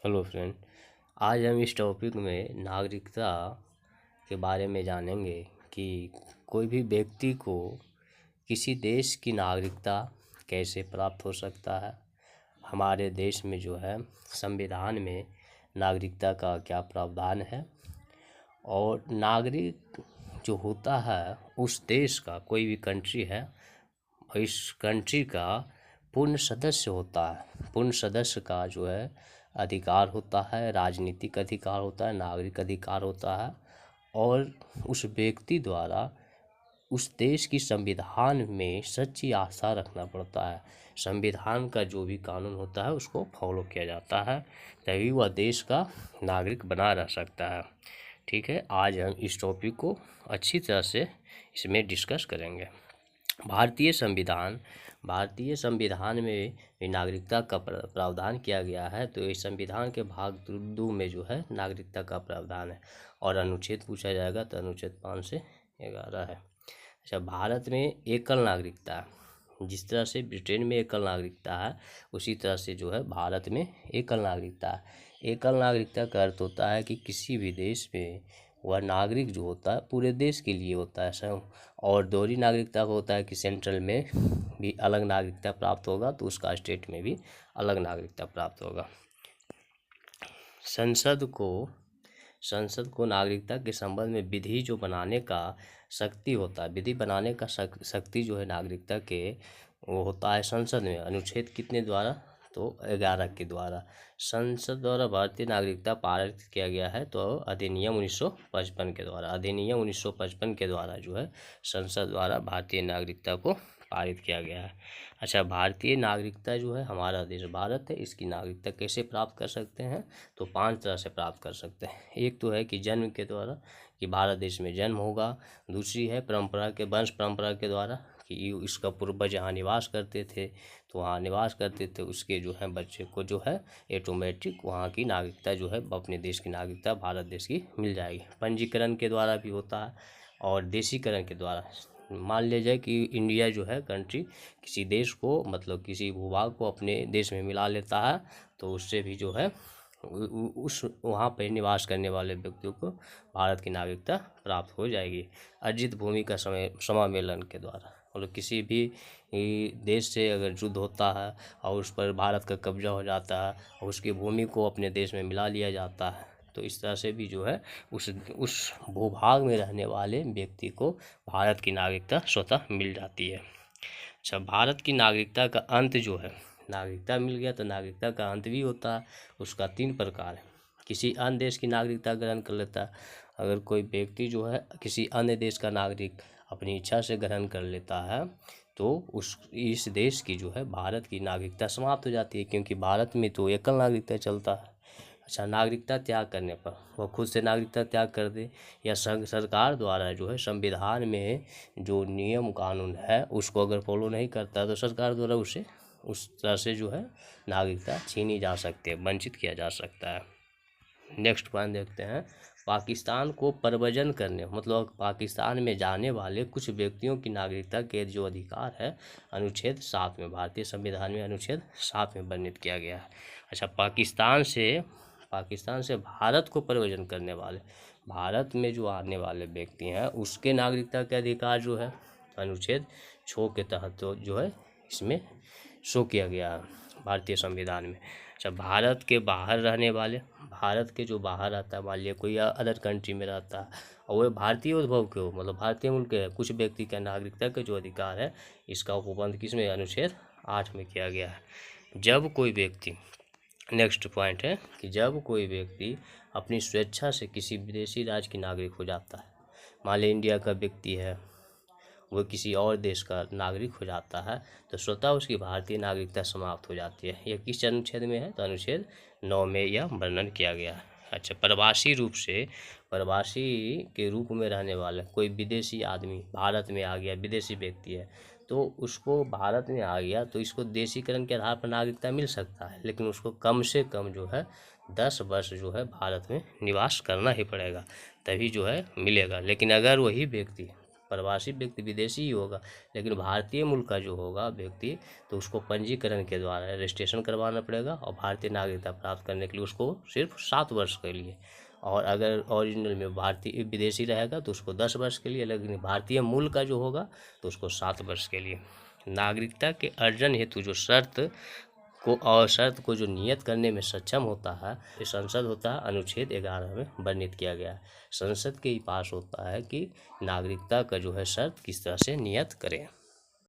Hello friend. आज हम इस टॉपिक में नागरिकता के बारे में जानेंगे कि कोई भी व्यक्ति को किसी देश की नागरिकता कैसे प्राप्त हो सकता है। हमारे देश में जो है संविधान में नागरिकता का क्या प्रावधान है और नागरिक जो होता है उस देश का, कोई भी कंट्री है, इस कंट्री का पूर्ण सदस्य होता है। पूर्ण सदस्य का जो है अधिकार होता है, राजनीतिक अधिकार होता है, नागरिक अधिकार होता है और उस व्यक्ति द्वारा उस देश की संविधान में सच्ची आस्था रखना पड़ता है। संविधान का जो भी कानून होता है उसको फॉलो किया जाता है, तभी वह देश का नागरिक बना रह सकता है। ठीक है, आज हम इस टॉपिक को अच्छी तरह से इसमें डिस्कस करेंगे। भारतीय संविधान में नागरिकता का प्रावधान किया गया है। तो इस संविधान के भाग 2 में जो है नागरिकता का प्रावधान है और अनुच्छेद पूछा जाएगा तो अनुच्छेद 5 से 11 है। अच्छा, भारत में एकल नागरिकता है। जिस तरह से ब्रिटेन में एकल नागरिकता है उसी तरह से जो है भारत में एकल नागरिकता है। एकल नागरिकता का अर्थ होता है कि किसी भी देश में वह नागरिक जो होता है पूरे देश के लिए होता है सब। और दोहरी नागरिकता का होता है कि सेंट्रल में भी अलग नागरिकता प्राप्त होगा तो उसका स्टेट में भी अलग नागरिकता प्राप्त होगा। संसद को नागरिकता के संबंध में विधि जो बनाने का शक्ति होता है, विधि बनाने का शक्ति जो है नागरिकता के, वो होता है संसद में। अनुच्छेद कितने द्वारा? तो 11 के द्वारा संसद द्वारा भारतीय नागरिकता पारित किया गया है। तो अधिनियम 1955 के द्वारा, अधिनियम 1955 के द्वारा जो है संसद द्वारा भारतीय नागरिकता को पारित किया गया है। अच्छा, भारतीय नागरिकता जो है, हमारा देश भारत है, इसकी नागरिकता कैसे प्राप्त कर सकते हैं? तो 5 तरह से प्राप्त कर सकते हैं। एक तो है कि जन्म के द्वारा, कि भारत देश में जन्म होगा। दूसरी है परंपरा के, वंश परंपरा के द्वारा, कि इसका पूर्वज यहाँ निवास करते थे तो वहाँ निवास करते थे, उसके जो है बच्चे को जो है ऑटोमेटिक वहाँ की नागरिकता जो है अपने देश की नागरिकता भारत देश की मिल जाएगी। पंजीकरण के द्वारा भी होता है और देशीकरण के द्वारा। मान लिया जाए कि इंडिया जो है कंट्री किसी देश को, मतलब किसी भूभाग को अपने देश में मिला लेता है तो उससे भी जो है उस वहाँ पर निवास करने वाले व्यक्तियों को भारत की नागरिकता प्राप्त हो जाएगी। अर्जित भूमि का समामेलन के द्वारा, मतलब किसी भी देश से अगर युद्ध होता है और उस पर भारत का कब्जा हो जाता है और उसकी भूमि को अपने देश में मिला लिया जाता है, तो इस तरह से भी जो है उस भूभाग में रहने वाले व्यक्ति को भारत की नागरिकता स्वतः मिल जाती है। अच्छा, भारत की नागरिकता का अंत जो है, नागरिकता मिल गया तो नागरिकता का अंत भी होता है। उसका 3 प्रकार है। किसी अन्य देश की नागरिकता ग्रहण कर लेता है। अगर कोई व्यक्ति जो है किसी अन्य देश का नागरिक अपनी इच्छा से ग्रहण कर लेता है तो इस देश की जो है भारत की नागरिकता समाप्त हो जाती है, क्योंकि भारत में तो एकल नागरिकता चलता है। अच्छा, नागरिकता त्याग करने पर वह खुद से नागरिकता त्याग कर दे या सरकार द्वारा जो है संविधान में जो नियम कानून है उसको अगर फॉलो नहीं करता तो सरकार द्वारा उसे उस तरह से जो है नागरिकता छीनी जा सकती है, वंचित किया जा सकता है। नेक्स्ट पॉइंट देखते हैं। पाकिस्तान को प्रव्रजन करने, मतलब पाकिस्तान में जाने वाले कुछ व्यक्तियों की नागरिकता के जो अधिकार है अनुच्छेद 7 में, भारतीय संविधान में अनुच्छेद 7 में वर्णित किया गया है। अच्छा, पाकिस्तान से भारत को प्रव्रजन करने वाले, भारत में जो आने वाले व्यक्ति हैं उसके नागरिकता के अधिकार जो है अनुच्छेद 6 के तहत तो जो है इसमें शो किया गया है भारतीय संविधान में। अच्छा, भारत के बाहर रहने वाले, भारत के जो बाहर रहता है, मान लिया कोई अदर कंट्री में रहता है और वह भारतीय उद्भव के हो, मतलब भारतीय मूल के है, कुछ व्यक्ति का नागरिकता का जो अधिकार है इसका उपबंध किसमें? अनुच्छेद 8 में किया गया है। जब कोई व्यक्ति, नेक्स्ट पॉइंट है कि जब कोई व्यक्ति अपनी स्वेच्छा से किसी विदेशी राज्य की नागरिक हो जाता है, मान लिया इंडिया का व्यक्ति है, वो किसी और देश का नागरिक हो जाता है तो स्वतः उसकी भारतीय नागरिकता समाप्त हो जाती है। यह किस अनुच्छेद में है? तो अनुच्छेद 9 में यह वर्णन किया गया है। अच्छा, प्रवासी के रूप में रहने वाला कोई विदेशी आदमी भारत में आ गया, विदेशी व्यक्ति है तो उसको भारत में आ गया तो इसको देशीकरण के आधार पर नागरिकता मिल सकता है, लेकिन उसको कम से कम जो है 10 वर्ष जो है भारत में निवास करना ही पड़ेगा, तभी जो है मिलेगा। लेकिन अगर वही व्यक्ति प्रवासी व्यक्ति विदेशी ही होगा, लेकिन भारतीय मूल का जो होगा व्यक्ति, तो उसको पंजीकरण के द्वारा रजिस्ट्रेशन करवाना पड़ेगा, और भारतीय नागरिकता प्राप्त करने के लिए उसको सिर्फ 7 वर्ष के लिए, और अगर ओरिजिनल में भारतीय विदेशी रहेगा तो उसको 10 वर्ष के लिए, लेकिन भारतीय मूल का जो होगा तो उसको 7 वर्ष के लिए। नागरिकता के अर्जन हेतु जो शर्त को जो नियत करने में सक्षम होता है, ये संसद होता है, अनुच्छेद 11 में वर्णित किया गया है। संसद के ही पास होता है कि नागरिकता का जो है शर्त किस तरह से नियत करें।